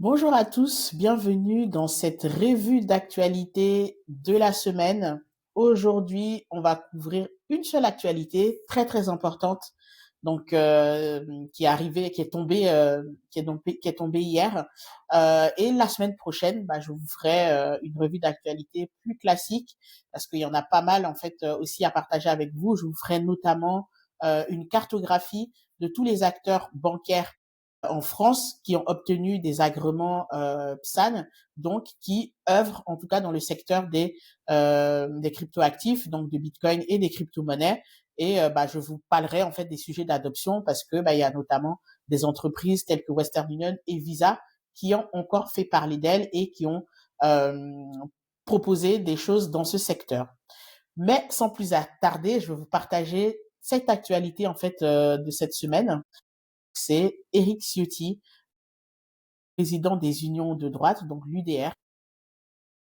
Bonjour à tous, bienvenue dans cette revue d'actualité de la semaine. Aujourd'hui, on va couvrir une seule actualité très très importante, qui est arrivée, qui est tombée hier. Et la semaine prochaine, je vous ferai une revue d'actualité plus classique parce qu'il y en a pas mal en fait aussi à partager avec vous. Je vous ferai notamment une cartographie de tous les acteurs bancaires en France qui ont obtenu des agréments PSAN, donc qui œuvrent en tout cas dans le secteur des cryptoactifs, donc de Bitcoin et des crypto-monnaies. Et je vous parlerai en fait des sujets d'adoption parce que il y a notamment des entreprises telles que Western Union et Visa qui ont encore fait parler d'elles et qui ont euh, proposé des choses dans ce secteur. Mais sans plus tarder, je vais vous partager cette actualité en fait de cette semaine. C'est Eric Ciotti, président des unions de droite, donc l'UDR,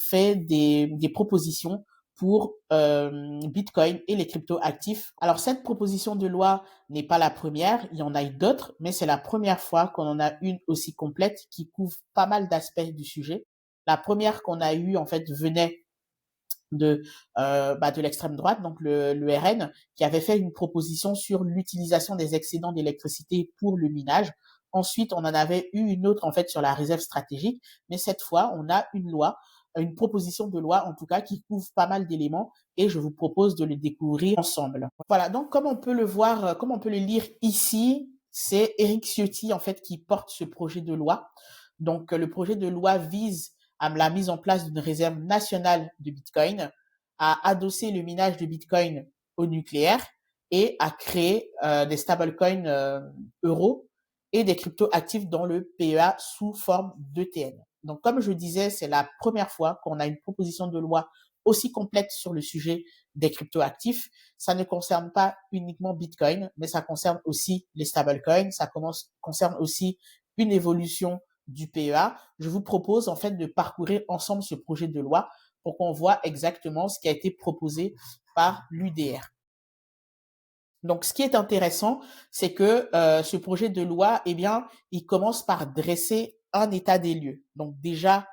fait des propositions pour Bitcoin et les crypto-actifs. Alors cette proposition de loi n'est pas la première, il y en a eu d'autres, mais c'est la première fois qu'on en a une aussi complète qui couvre pas mal d'aspects du sujet. La première qu'on a eue en fait venait de l'extrême droite, donc le RN, qui avait fait une proposition sur l'utilisation des excédents d'électricité pour le minage. Ensuite, on en avait eu une autre en fait sur la réserve stratégique, mais cette fois, on a une loi, une proposition de loi en tout cas qui couvre pas mal d'éléments et je vous propose de le découvrir ensemble. Voilà, donc comme on peut le voir, comme on peut le lire ici, c'est Eric Ciotti en fait qui porte ce projet de loi. Donc le projet de loi vise à la mise en place d'une réserve nationale de Bitcoin, à adosser le minage de Bitcoin au nucléaire et à créer des stablecoins euros et des crypto-actifs dans le PEA sous forme d'ETN. Donc, comme je disais, c'est la première fois qu'on a une proposition de loi aussi complète sur le sujet des crypto-actifs. Ça ne concerne pas uniquement Bitcoin, mais ça concerne aussi les stablecoins, concerne aussi une évolution du PEA. Je vous propose en fait de parcourir ensemble ce projet de loi pour qu'on voit exactement ce qui a été proposé par l'UDR. Donc, ce qui est intéressant, c'est que ce projet de loi, eh bien, il commence par dresser un état des lieux. Donc, déjà,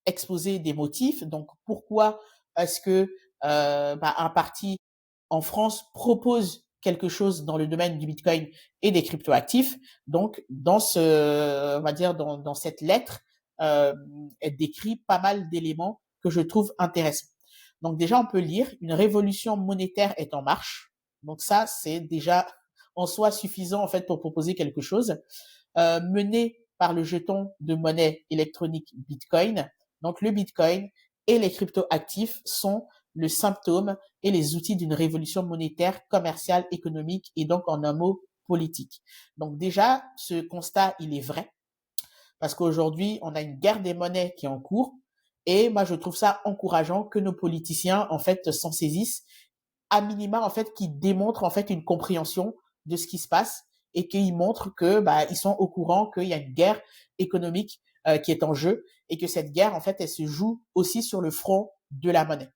exposer des motifs. Donc, pourquoi est-ce que un parti en France propose quelque chose dans le domaine du Bitcoin et des cryptoactifs? Donc, on va dire, dans cette lettre, euh, elle décrit pas mal d'éléments que je trouve intéressants. Donc, déjà, on peut lire, une révolution monétaire est en marche. Donc ça, c'est déjà en soi suffisant en fait pour proposer quelque chose. Mené par le jeton de monnaie électronique Bitcoin. Donc le Bitcoin et les crypto-actifs sont le symptôme et les outils d'une révolution monétaire, commerciale, économique et donc en un mot politique. Donc déjà, ce constat, il est vrai parce qu'aujourd'hui, on a une guerre des monnaies qui est en cours et moi, je trouve ça encourageant que nos politiciens, en fait, s'en saisissent à minima en fait qui démontrent en fait une compréhension de ce qui se passe et qui montrent que ils sont au courant qu'il y a une guerre économique qui est en jeu et que cette guerre en fait elle se joue aussi sur le front de la monnaie.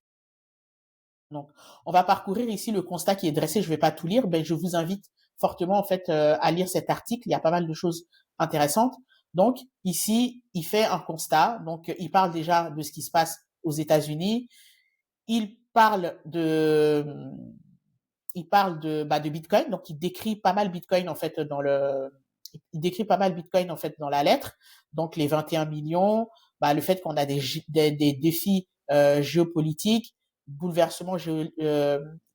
Donc on va parcourir ici le constat qui est dressé, je vais pas tout lire, je vous invite fortement en fait à lire cet article, il y a pas mal de choses intéressantes. Donc ici, il fait un constat, donc il parle déjà de ce qui se passe aux États-Unis, il parle de de Bitcoin, donc il décrit pas mal Bitcoin en fait il décrit pas mal Bitcoin en fait dans la lettre, donc les 21 millions, le fait qu'on a des défis géopolitiques, bouleversements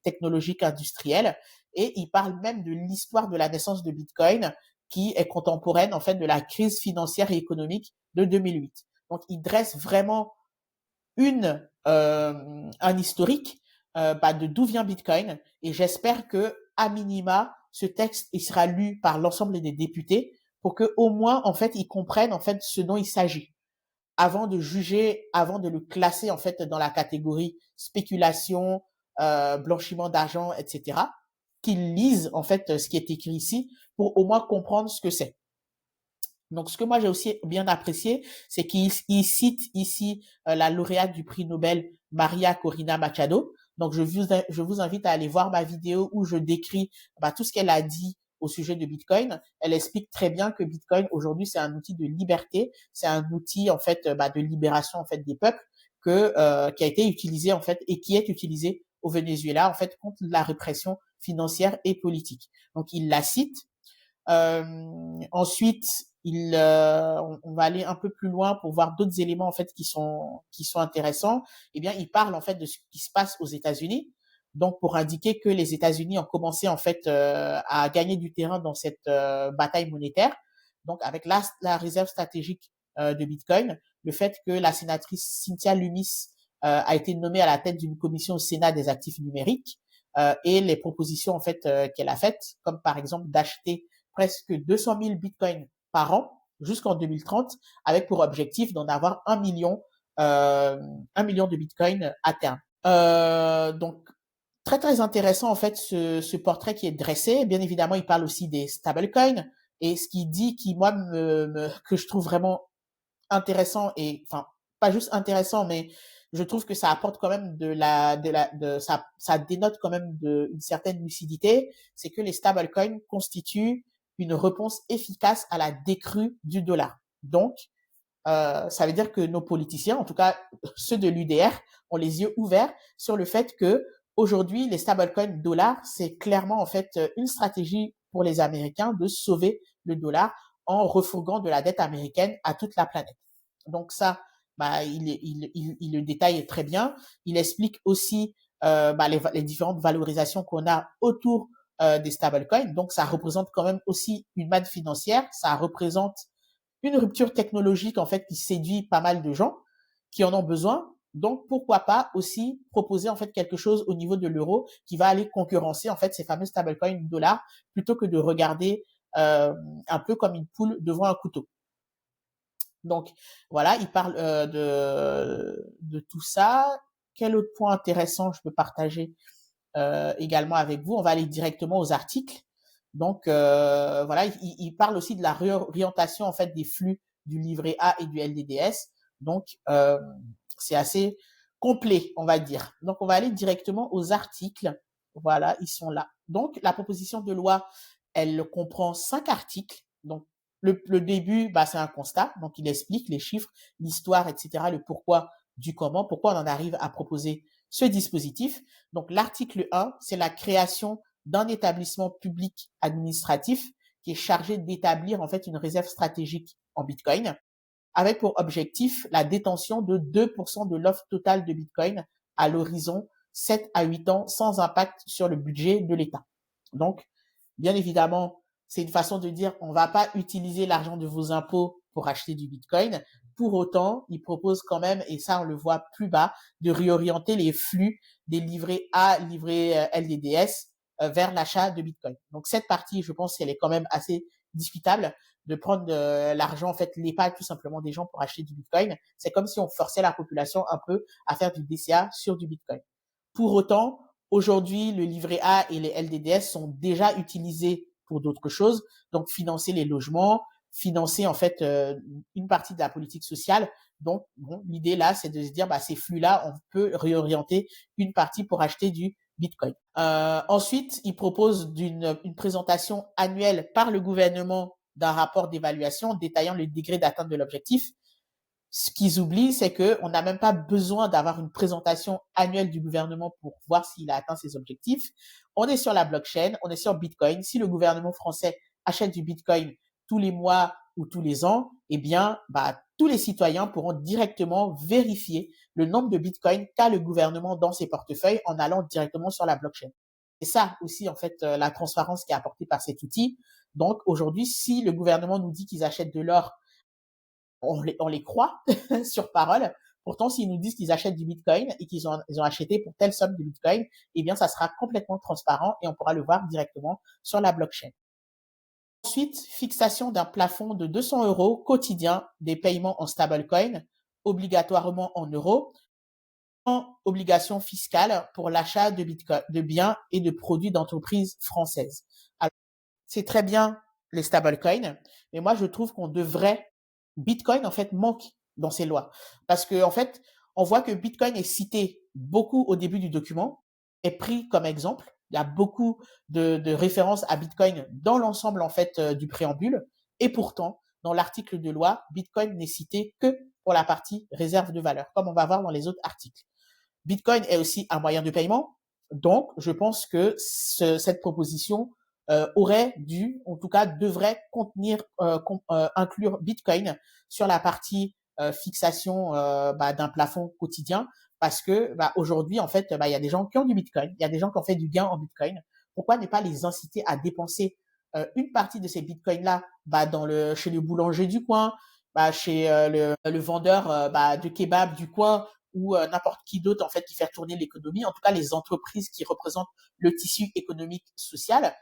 technologiques industriels, et il parle même de l'histoire de la naissance de Bitcoin qui est contemporaine en fait de la crise financière et économique de 2008. Donc il dresse vraiment un historique de d'où vient Bitcoin et j'espère que à minima ce texte il sera lu par l'ensemble des députés pour que au moins en fait ils comprennent en fait ce dont il s'agit avant de juger, avant de le classer en fait dans la catégorie spéculation, blanchiment d'argent, etc. Qu'ils lisent en fait ce qui est écrit ici pour au moins comprendre ce que c'est. Donc, ce que moi j'ai aussi bien apprécié, c'est qu'il cite ici la lauréate du prix Nobel, Maria Corina Machado. Donc, je vous invite à aller voir ma vidéo où je décris tout ce qu'elle a dit au sujet de Bitcoin, elle explique très bien que Bitcoin aujourd'hui c'est un outil de liberté, c'est un outil en fait de libération en fait des peuples qui a été utilisé en fait et qui est utilisé au Venezuela en fait contre la répression financière et politique. Donc il la cite. Ensuite, on va aller un peu plus loin pour voir d'autres éléments en fait qui sont intéressants. Eh bien, il parle en fait de ce qui se passe aux États-Unis. Donc, pour indiquer que les États-Unis ont commencé en fait à gagner du terrain dans cette bataille monétaire. Donc, avec la réserve stratégique de Bitcoin, le fait que la sénatrice Cynthia Lummis a été nommée à la tête d'une commission au Sénat des actifs numériques et les propositions en fait qu'elle a faites, comme par exemple d'acheter presque 200 000 bitcoins par an jusqu'en 2030, avec pour objectif d'en avoir 1 million de bitcoins à terme. Donc, très très intéressant en fait ce portrait qui est dressé. Bien évidemment, il parle aussi des stablecoins et ce qu'il dit qui moi que je trouve vraiment intéressant et enfin pas juste intéressant mais je trouve que ça apporte quand même ça dénote quand même une certaine lucidité, c'est que les stablecoins constituent une réponse efficace à la décrue du dollar. Donc ça veut dire que nos politiciens, en tout cas ceux de l'UDR, ont les yeux ouverts sur le fait que aujourd'hui les stablecoins dollars, c'est clairement en fait une stratégie pour les Américains de sauver le dollar en refourguant de la dette américaine à toute la planète. Donc ça, il le détaille très bien. Il explique aussi les différentes valorisations qu'on a autour des stablecoins. Donc ça représente quand même aussi une manne financière, ça représente une rupture technologique en fait qui séduit pas mal de gens qui en ont besoin. Donc pourquoi pas aussi proposer en fait quelque chose au niveau de l'euro qui va aller concurrencer en fait ces fameux stablecoins dollars plutôt que de regarder un peu comme une poule devant un couteau. Donc voilà, il parle de tout ça. Quel autre point intéressant je peux partager également avec vous? On va aller directement aux articles. Donc voilà, il parle aussi de la réorientation en fait des flux du livret A et du LDDS. Donc c'est assez complet, on va dire. Donc on va aller directement aux articles. Voilà, ils sont là. Donc la proposition de loi, elle comprend 5 articles. Donc le début, c'est un constat. Donc il explique les chiffres, l'histoire, etc., le pourquoi du comment, pourquoi on en arrive à proposer ce dispositif. Donc l'article 1, c'est la création d'un établissement public administratif qui est chargé d'établir en fait une réserve stratégique en Bitcoin avec pour objectif la détention de 2% de l'offre totale de Bitcoin à l'horizon 7 à 8 ans sans impact sur le budget de l'État. Donc, bien évidemment, c'est une façon de dire on ne va pas utiliser l'argent de vos impôts pour acheter du Bitcoin. Pour autant, il propose quand même, et ça on le voit plus bas, de réorienter les flux des livrets A, livrets LDDS vers l'achat de Bitcoin. Donc cette partie, je pense qu'elle est quand même assez discutable de prendre l'argent, en fait, l'épargne tout simplement des gens pour acheter du Bitcoin. C'est comme si on forçait la population un peu à faire du DCA sur du Bitcoin. Pour autant, aujourd'hui, le livret A et les LDDS sont déjà utilisés pour d'autres choses, donc financer les logements, financer en fait une partie de la politique sociale. Donc, bon, l'idée là, c'est de se dire, ces flux-là, on peut réorienter une partie pour acheter du Bitcoin. Ensuite, il propose une présentation annuelle par le gouvernement d'un rapport d'évaluation détaillant le degré d'atteinte de l'objectif. Ce qu'ils oublient, c'est qu'on n'a même pas besoin d'avoir une présentation annuelle du gouvernement pour voir s'il a atteint ses objectifs. On est sur la blockchain, on est sur Bitcoin. Si le gouvernement français achète du Bitcoin tous les mois ou tous les ans, eh bien, tous les citoyens pourront directement vérifier le nombre de Bitcoin qu'a le gouvernement dans ses portefeuilles en allant directement sur la blockchain. C'est ça aussi, en fait, la transparence qui est apportée par cet outil. Donc, aujourd'hui, si le gouvernement nous dit qu'ils achètent de l'or, on les croit sur parole. Pourtant, s'ils nous disent qu'ils achètent du Bitcoin et qu'ils ont acheté pour telle somme de Bitcoin, eh bien, ça sera complètement transparent et on pourra le voir directement sur la blockchain. Ensuite, fixation d'un plafond de 200 € quotidien des paiements en stablecoin, obligatoirement en euros, en obligation fiscale pour l'achat de Bitcoin, de biens et de produits d'entreprises françaises. Alors, c'est très bien les stablecoins, mais moi, je trouve qu'on devrait Bitcoin, en fait, manque dans ces lois. Parce que, en fait, on voit que Bitcoin est cité beaucoup au début du document, est pris comme exemple. Il y a beaucoup de références à Bitcoin dans l'ensemble en fait du préambule. Et pourtant, dans l'article de loi, Bitcoin n'est cité que pour la partie réserve de valeur, comme on va voir dans les autres articles. Bitcoin est aussi un moyen de paiement. Donc, je pense que cette proposition aurait dû, en tout cas, devrait contenir, inclure Bitcoin sur la partie fixation d'un plafond quotidien, parce que aujourd'hui, en fait, il y a des gens qui ont du Bitcoin, il y a des gens qui ont fait du gain en Bitcoin. Pourquoi ne pas les inciter à dépenser une partie de ces Bitcoins-là chez le boulanger du coin, chez le vendeur de kebab du coin, ou n'importe qui d'autre en fait qui fait tourner l'économie, en tout cas les entreprises qui représentent le tissu économique social,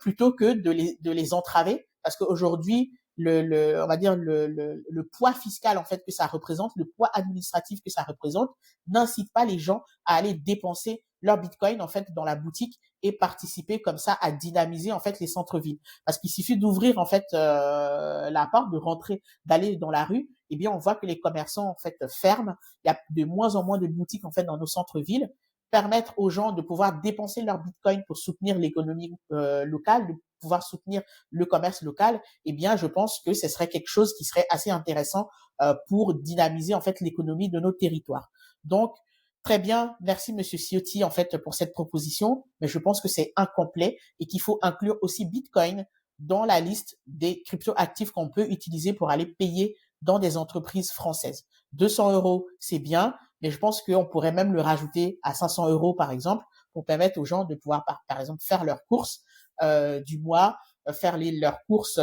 plutôt que de les entraver, parce qu'aujourd'hui on va dire le poids fiscal en fait que ça représente, le poids administratif que ça représente, n'incite pas les gens à aller dépenser leur Bitcoin en fait dans la boutique et participer comme ça à dynamiser en fait les centres-villes. Parce qu'il suffit d'ouvrir en fait la porte, de rentrer, d'aller dans la rue, eh bien on voit que les commerçants en fait ferment. Il y a de moins en moins de boutiques en fait dans nos centres-villes. Permettre aux gens de pouvoir dépenser leur Bitcoin pour soutenir l'économie locale, de pouvoir soutenir le commerce local, eh bien je pense que ce serait quelque chose qui serait assez intéressant pour dynamiser en fait l'économie de nos territoires. Donc très bien, merci Monsieur Ciotti en fait pour cette proposition, mais je pense que c'est incomplet et qu'il faut inclure aussi Bitcoin dans la liste des crypto-actifs qu'on peut utiliser pour aller payer dans des entreprises françaises. 200 euros, c'est bien, mais je pense qu'on pourrait même le rajouter à 500 euros par exemple, pour permettre aux gens de pouvoir par exemple faire leurs courses du mois, faire leurs courses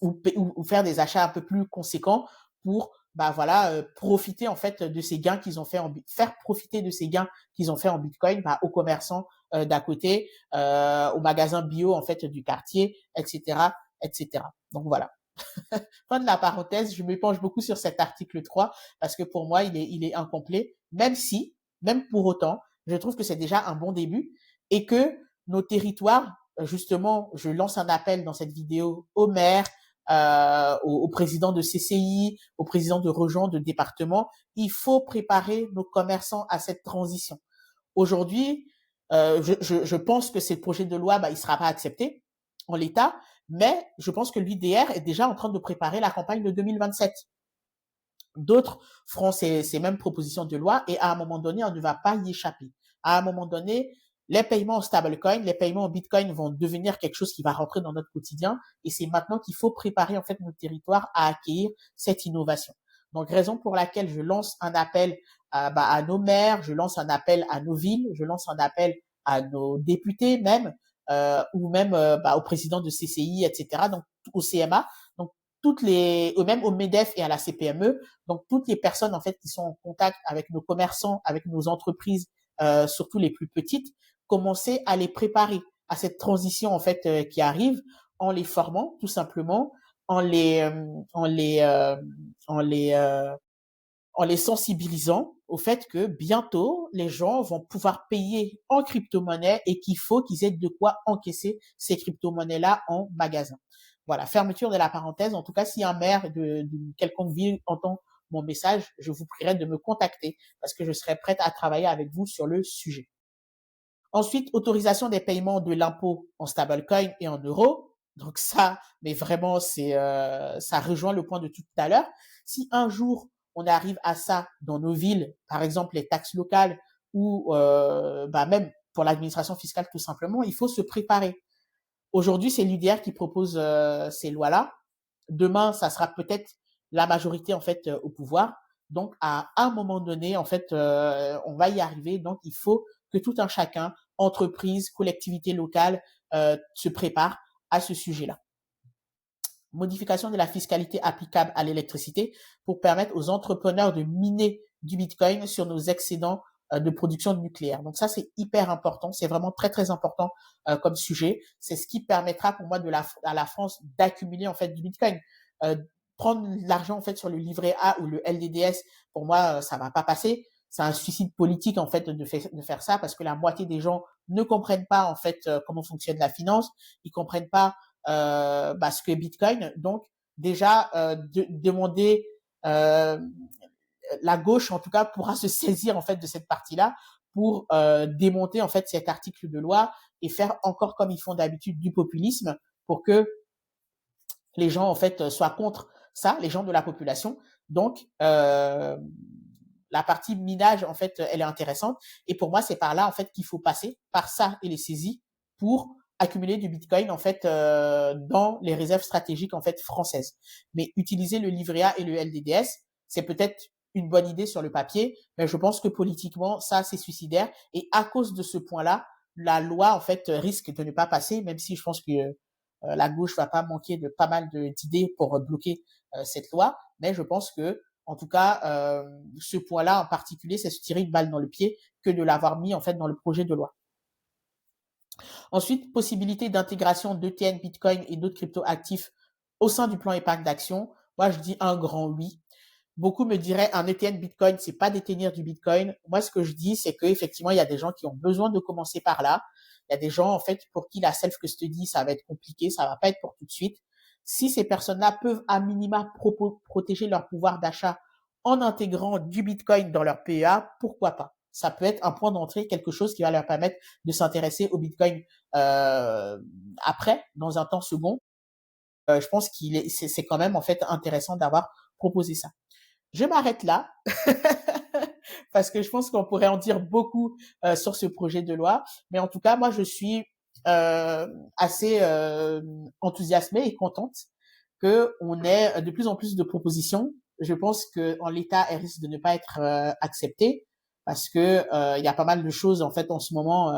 ou faire des achats un peu plus conséquents pour profiter en fait de ces gains qu'ils ont fait faire profiter de ces gains qu'ils ont fait en Bitcoin aux commerçants d'à côté, aux magasins bio en fait du quartier, etc., etc. Donc voilà. Fin de la parenthèse, je me penche beaucoup sur cet article 3 parce que pour moi, il est incomplet, même pour autant, je trouve que c'est déjà un bon début et que nos territoires, justement, je lance un appel dans cette vidéo aux maires, au président de CCI, au président de région, de département, il faut préparer nos commerçants à cette transition. Aujourd'hui, je pense que ce projet de loi, il sera pas accepté en l'état, mais je pense que l'UDR est déjà en train de préparer la campagne de 2027. D'autres feront ces mêmes propositions de loi et à un moment donné, on ne va pas y échapper. À un moment donné, les paiements en stablecoin, les paiements en bitcoin vont devenir quelque chose qui va rentrer dans notre quotidien et c'est maintenant qu'il faut préparer en fait nos territoires à accueillir cette innovation. Donc, raison pour laquelle je lance un appel à nos maires, je lance un appel à nos villes, je lance un appel à nos députés même, ou même au président de CCI, etc., donc au CMA, donc même au MEDEF et à la CPME, donc toutes les personnes en fait qui sont en contact avec nos commerçants, avec nos entreprises, surtout les plus petites, commencer à les préparer à cette transition en fait qui arrive en les formant tout simplement, en les euh, en les euh, en les en les sensibilisant au fait que bientôt les gens vont pouvoir payer en crypto-monnaie et qu'il faut qu'ils aient de quoi encaisser ces crypto-monnaies-là en magasin. Voilà, fermeture de la parenthèse. En tout cas, si un maire d'une quelconque ville entend mon message, je vous prierai de me contacter parce que je serai prête à travailler avec vous sur le sujet. Ensuite, autorisation des paiements de l'impôt en stablecoin et en euros. Donc ça, mais vraiment, ça rejoint le point de tout à l'heure. Si un jour on arrive à ça dans nos villes, par exemple les taxes locales ou même pour l'administration fiscale tout simplement, il faut se préparer. Aujourd'hui, c'est l'UDR qui propose ces lois-là. Demain, ça sera peut-être la majorité en fait au pouvoir. Donc, à un moment donné, en fait, on va y arriver. Donc, il faut que tout un chacun, entreprise, collectivité locale, se prépare à ce sujet-là. Modification de la fiscalité applicable à l'électricité pour permettre aux entrepreneurs de miner du Bitcoin sur nos excédents de production nucléaire. Donc ça, c'est hyper important. C'est vraiment très, très important comme sujet. C'est ce qui permettra pour moi à la France d'accumuler en fait du Bitcoin. Euh, Prendre l'argent en fait sur le livret A ou le LDDS, pour moi, ça va pas passer. C'est un suicide politique en fait de faire ça parce que la moitié des gens ne comprennent pas en fait comment fonctionne la finance. Ils comprennent pas ce que Bitcoin. Donc déjà demander la gauche en tout cas pourra se saisir en fait de cette partie-là pour démonter en fait cet article de loi et faire encore comme ils font d'habitude du populisme pour que les gens en fait soient contre ça, les gens de la population. Donc la partie minage en fait, elle est intéressante et pour moi c'est par là en fait qu'il faut passer, par ça et les saisies pour accumuler du Bitcoin en fait dans les réserves stratégiques en fait françaises. Mais utiliser le livret A et le LDDS, c'est peut-être une bonne idée sur le papier, mais je pense que politiquement ça c'est suicidaire et à cause de ce point-là, la loi en fait risque de ne pas passer, même si je pense que la gauche va pas manquer de pas mal d'idées pour bloquer cette loi, mais je pense que en tout cas, ce point-là en particulier, c'est se tirer une balle dans le pied que de l'avoir mis en fait dans le projet de loi. Ensuite, possibilité d'intégration d'ETN, Bitcoin et d'autres crypto-actifs au sein du plan épargne d'action. Moi, je dis un grand oui. Beaucoup me diraient un ETN Bitcoin, c'est pas détenir du Bitcoin. Moi, ce que je dis, c'est qu'effectivement, il y a des gens qui ont besoin de commencer par là. Il y a des gens, en fait, pour qui la self-custody, ça va être compliqué, ça va pas être pour tout de suite. Si ces personnes-là peuvent à minima protéger leur pouvoir d'achat en intégrant du Bitcoin dans leur PEA, pourquoi pas? Ça peut être un point d'entrée, quelque chose qui va leur permettre de s'intéresser au Bitcoin après, dans un temps second. Je pense c'est quand même en fait intéressant d'avoir proposé ça. Je m'arrête là parce que je pense qu'on pourrait en dire beaucoup sur ce projet de loi. Mais en tout cas, moi, je suis assez enthousiasmée et contente qu'on ait de plus en plus de propositions. Je pense qu'en l'état, elles risquent de ne pas être acceptées parce que il y a pas mal de choses en fait en ce moment.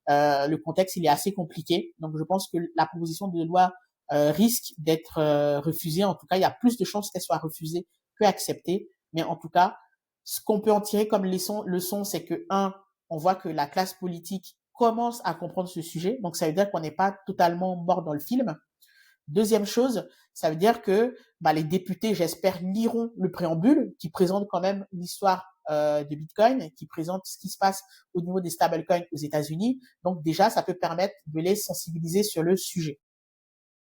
Le contexte il est assez compliqué, donc je pense que la proposition de loi risque d'être refusée. En tout cas, il y a plus de chances qu'elle soit refusée que acceptée. Mais en tout cas, ce qu'on peut en tirer comme leçon, c'est que on voit que la classe politique commence à comprendre ce sujet. Donc, ça veut dire qu'on n'est pas totalement mort dans le film. Deuxième chose, ça veut dire que les députés, j'espère, liront le préambule qui présente quand même l'histoire de Bitcoin, qui présente ce qui se passe au niveau des stablecoins aux États-Unis. Donc déjà, ça peut permettre de les sensibiliser sur le sujet.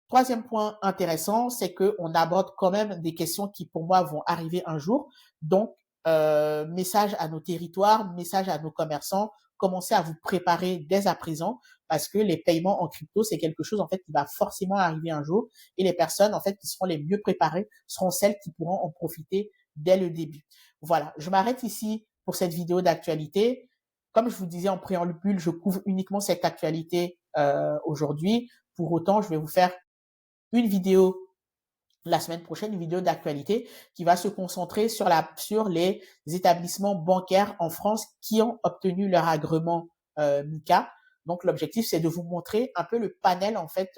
Troisième point intéressant, c'est qu'on aborde quand même des questions qui, pour moi, vont arriver un jour. Donc, message à nos territoires, message à nos commerçants, commencez à vous préparer dès à présent parce que les paiements en crypto, c'est quelque chose en fait qui va forcément arriver un jour et les personnes en fait qui seront les mieux préparées seront celles qui pourront en profiter dès le début. Voilà, je m'arrête ici pour cette vidéo d'actualité. Comme je vous disais en préambule, je couvre uniquement cette actualité aujourd'hui. Pour autant, je vais vous faire une vidéo la semaine prochaine, une vidéo d'actualité qui va se concentrer sur les établissements bancaires en France qui ont obtenu leur agrément MiCA. Donc l'objectif c'est de vous montrer un peu le panel en fait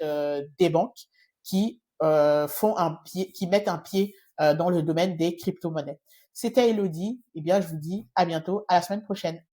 des banques qui qui mettent un pied dans le domaine des crypto-monnaies. C'était Elodie, et bien je vous dis à bientôt, à la semaine prochaine.